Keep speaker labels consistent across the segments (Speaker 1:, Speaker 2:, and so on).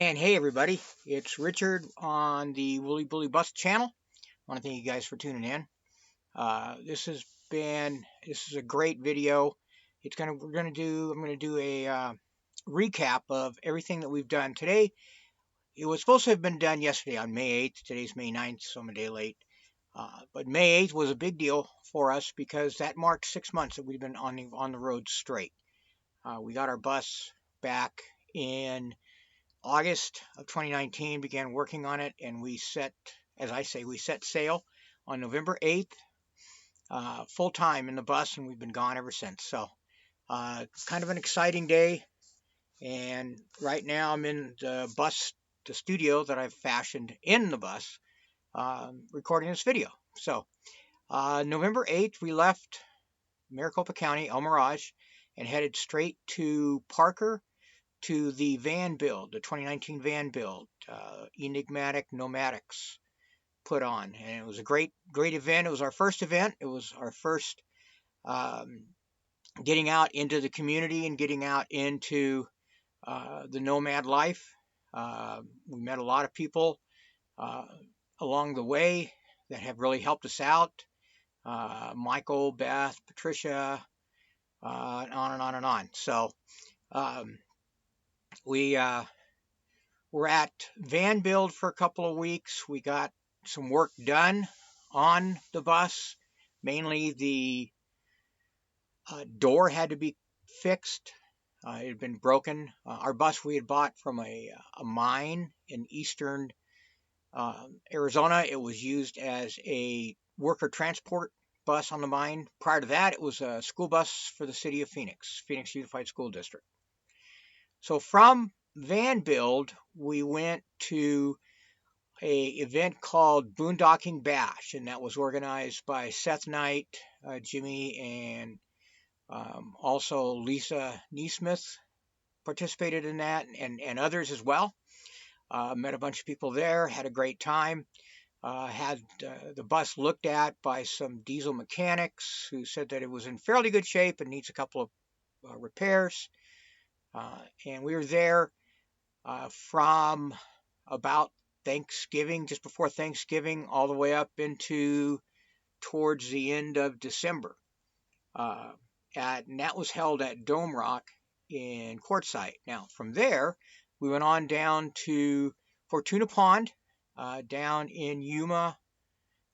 Speaker 1: And hey everybody, it's Richard on the WoollyBullyBus channel. I want to thank you guys for tuning in. This is a great video. I'm gonna do a recap of everything that we've done today. It was supposed to have been done yesterday on May 8th. Today's May 9th, so I'm a day late. But May 8th was a big deal for us because that marked 6 months that we've been on the road straight. We got our bus back in August of 2019, began working on it, and we set sail on November 8th, full time in the bus, and we've been gone ever since. So, kind of an exciting day. And right now, I'm in the studio that I've fashioned in the bus, recording this video. So, November 8th, we left Maricopa County, El Mirage, and headed straight to Parker to the van build, the 2019 van build, Enigmatic Nomadics put on. And it was a great event. It was our first event. It was our first um, getting out into the community and getting out into the nomad life. We met a lot of people uh, along the way that have really helped us out. Michael, Beth, Patricia, and on and on and on. So um, we were at van build for a couple of weeks. We got some work done on the bus. Mainly the door had to be fixed. It had been broken. Our bus we had bought from a mine in eastern Arizona. It was used as a worker transport bus on the mine. Prior to that, it was a school bus for the city of Phoenix Unified School District. So from van build, we went to a event called Boondocking Bash, and that was organized by Seth Knight, Jimmy, and also Lisa Neesmith participated in that, and others as well. Met a bunch of people there, had a great time. Had the bus looked at by some diesel mechanics who said that it was in fairly good shape and needs a couple of repairs. And we were there from about Thanksgiving, just before Thanksgiving, all the way up into towards the end of December. And that was held at Dome Rock in Quartzsite. Now, from there, we went on down to Fortuna Pond, down in Yuma,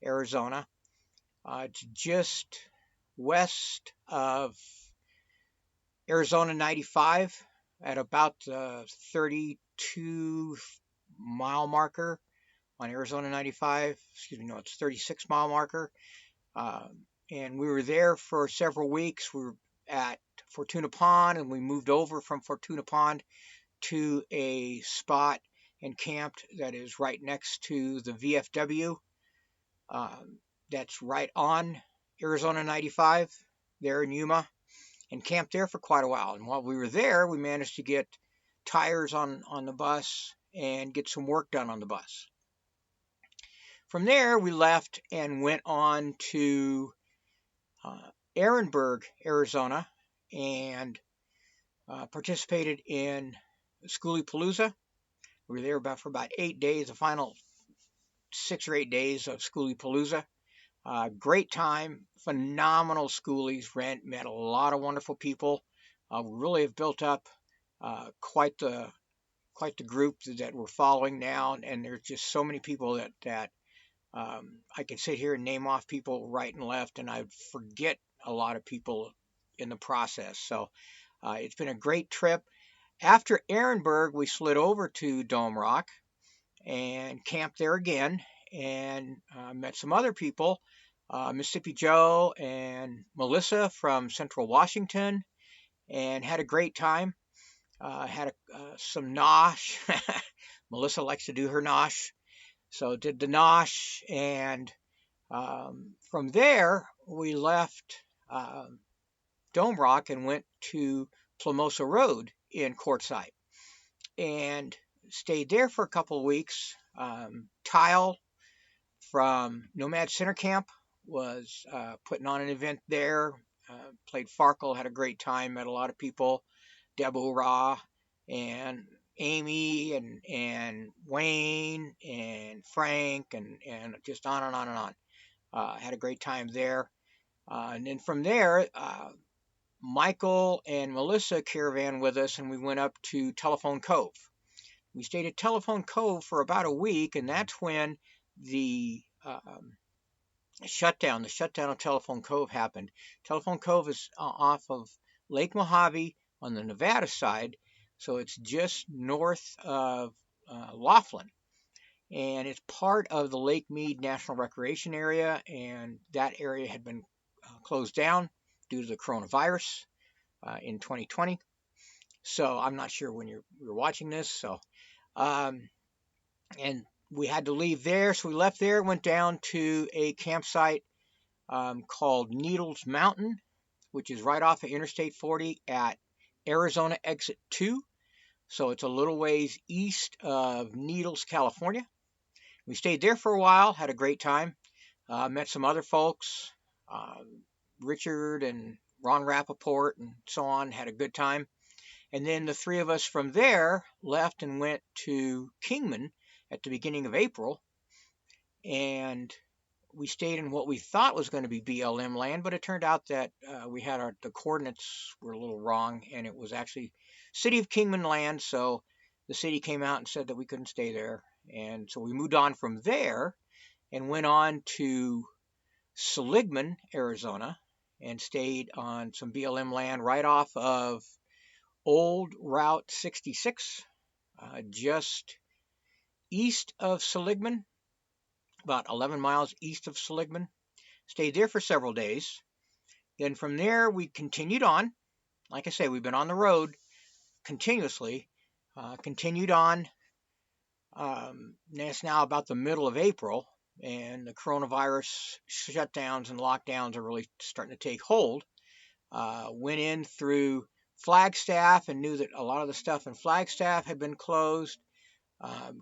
Speaker 1: Arizona. It's just west of Arizona 95 at about the 32-mile marker on Arizona 95. Excuse me, no, it's 36-mile marker. And we were there for several weeks. We were at Fortuna Pond, and we moved over from Fortuna Pond to a spot and camped that is right next to the VFW. That's right on Arizona 95 there in Yuma, and camped there for quite a while. And while we were there, we managed to get tires on the bus and get some work done on the bus. From there, we left and went on to Ehrenberg, Arizona, and participated in Schoolypalooza. We were there for about 8 days, the final 6 or 8 days of Schoolypalooza. Great time, phenomenal schoolies, met a lot of wonderful people. We really have built up quite the group that we're following now, and there's just so many people that I could sit here and name off people right and left, and I'd forget a lot of people in the process. So it's been a great trip. After Ehrenberg, we slid over to Dome Rock and camped there again, and met some other people, Mississippi Joe and Melissa from Central Washington, and had a great time. Had some Nosh. Melissa likes to do her Nosh. So did the Nosh, and from there we left Dome Rock and went to Plamosa Road in Quartzsite and stayed there for a couple of weeks. Tile from Nomad Center Camp was putting on an event there. Played Farkle, had a great time, met a lot of people. Deborah and Amy and Wayne and Frank and just on and on and on. Had a great time there. And then from there, Michael and Melissa caravan with us, and we went up to Telephone Cove. We stayed at Telephone Cove for about a week, and that's when the the shutdown of Telephone Cove happened. Telephone Cove is off of Lake Mojave on the Nevada side, so it's just north of Laughlin, and it's part of the Lake Mead National Recreation Area, and that area had been closed down due to the coronavirus in 2020. So I'm not sure when you're watching this. So and we had to leave there, so we left there, went down to a campsite called Needles Mountain, which is right off of Interstate 40 at Arizona Exit 2. So it's a little ways east of Needles, California. We stayed there for a while, had a great time, met some other folks, Richard and Ron Rappaport and so on, had a good time. And then the three of us from there left and went to Kingman at the beginning of April. And we stayed in what we thought was going to be BLM land, but it turned out that we had the coordinates were a little wrong, and it was actually City of Kingman land. So the city came out and said that we couldn't stay there. And so we moved on from there and went on to Seligman, Arizona, and stayed on some BLM land right off of Old Route 66, just east of Seligman, about 11 miles east of Seligman. Stayed there for several days. Then from there, we continued on. Like I say, we've been on the road continuously. Continued on. It's now about the middle of April, and the coronavirus shutdowns and lockdowns are really starting to take hold. Went in through Flagstaff and knew that a lot of the stuff in Flagstaff had been closed.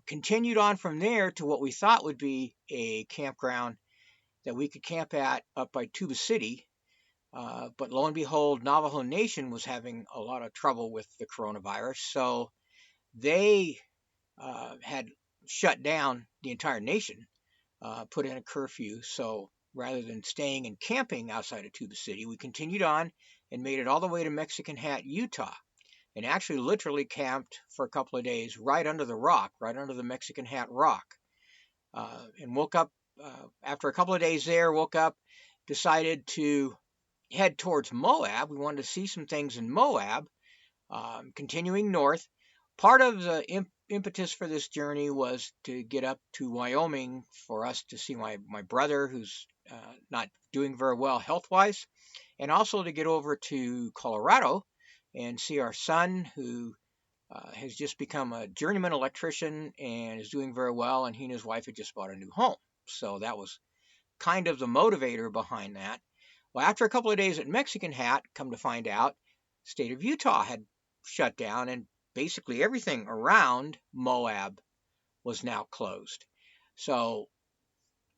Speaker 1: Continued on from there to what we thought would be a campground that we could camp at up by Tuba City. But lo and behold, Navajo Nation was having a lot of trouble with the coronavirus. So they had shut down the entire nation, put in a curfew. So rather than staying and camping outside of Tuba City, we continued on and made it all the way to Mexican Hat, Utah, and actually literally camped for a couple of days right under the rock, right under the Mexican Hat Rock, and woke up after a couple of days there, decided to head towards Moab. We wanted to see some things in Moab, continuing north. Part of the impetus for this journey was to get up to Wyoming for us to see my brother, who's not doing very well health-wise, and also to get over to Colorado and see our son, who has just become a journeyman electrician and is doing very well, and he and his wife had just bought a new home. So that was kind of the motivator behind that. Well, after a couple of days at Mexican Hat, come to find out, the state of Utah had shut down, and basically everything around Moab was now closed. So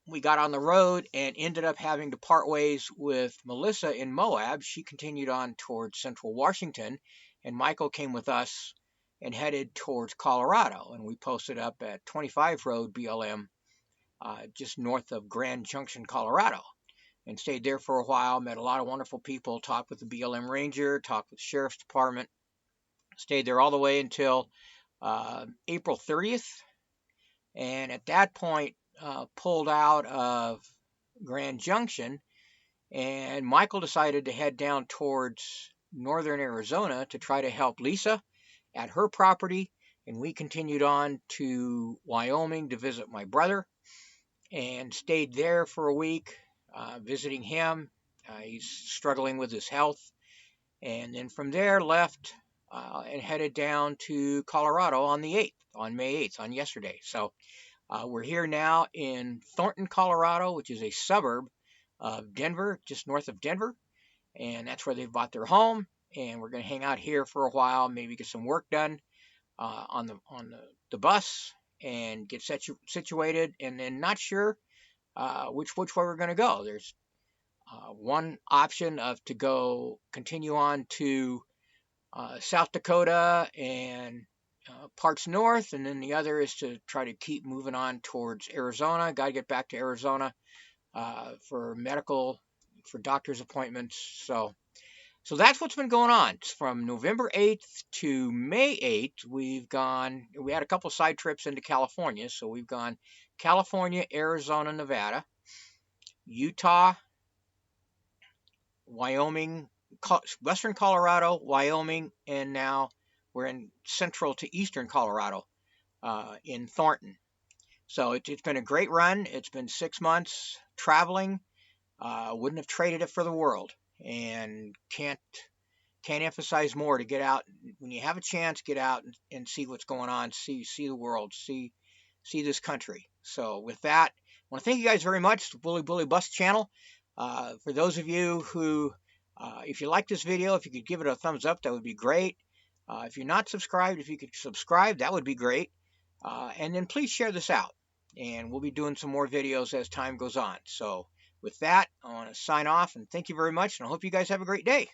Speaker 1: we got on the road and ended up having to part ways with Melissa in Moab. She continued on towards central Washington, and Michael came with us and headed towards Colorado. And we posted up at 25 Road BLM, just north of Grand Junction, Colorado, and stayed there for a while. Met a lot of wonderful people, talked with the BLM ranger, talked with the sheriff's department. Stayed there all the way until April 30th. And at that point, pulled out of Grand Junction, and Michael decided to head down towards northern Arizona to try to help Lisa at her property, and we continued on to Wyoming to visit my brother and stayed there for a week, visiting him. He's struggling with his health, and then from there left and headed down to Colorado on the 8th, on May 8th, on yesterday. So we're here now in Thornton, Colorado, which is a suburb of Denver, just north of Denver, and that's where they've bought their home. And we're going to hang out here for a while, maybe get some work done on the bus and get situated, and then not sure which way we're going to go. There's one option of to continue on to South Dakota and parts north, and then the other is to try to keep moving on towards Arizona. Got to get back to Arizona for for doctor's appointments. So that's what's been going on. From November 8th to May 8th, we had a couple side trips into California. So we've gone California, Arizona, Nevada, Utah, Wyoming, Western Colorado, Wyoming, and now we're in central to eastern Colorado in Thornton. So it's been a great run. It's been 6 months traveling. Wouldn't have traded it for the world, and can't emphasize more to get out when you have a chance. Get out and see what's going on. See the world. See this country. So with that, I want to thank you guys very much. The WoollyBullyBus channel. For those of you who, if you like this video, if you could give it a thumbs up, that would be great. If you're not subscribed, if you could subscribe, that would be great. And then please share this out. And we'll be doing some more videos as time goes on. So with that, I want to sign off and thank you very much. And I hope you guys have a great day.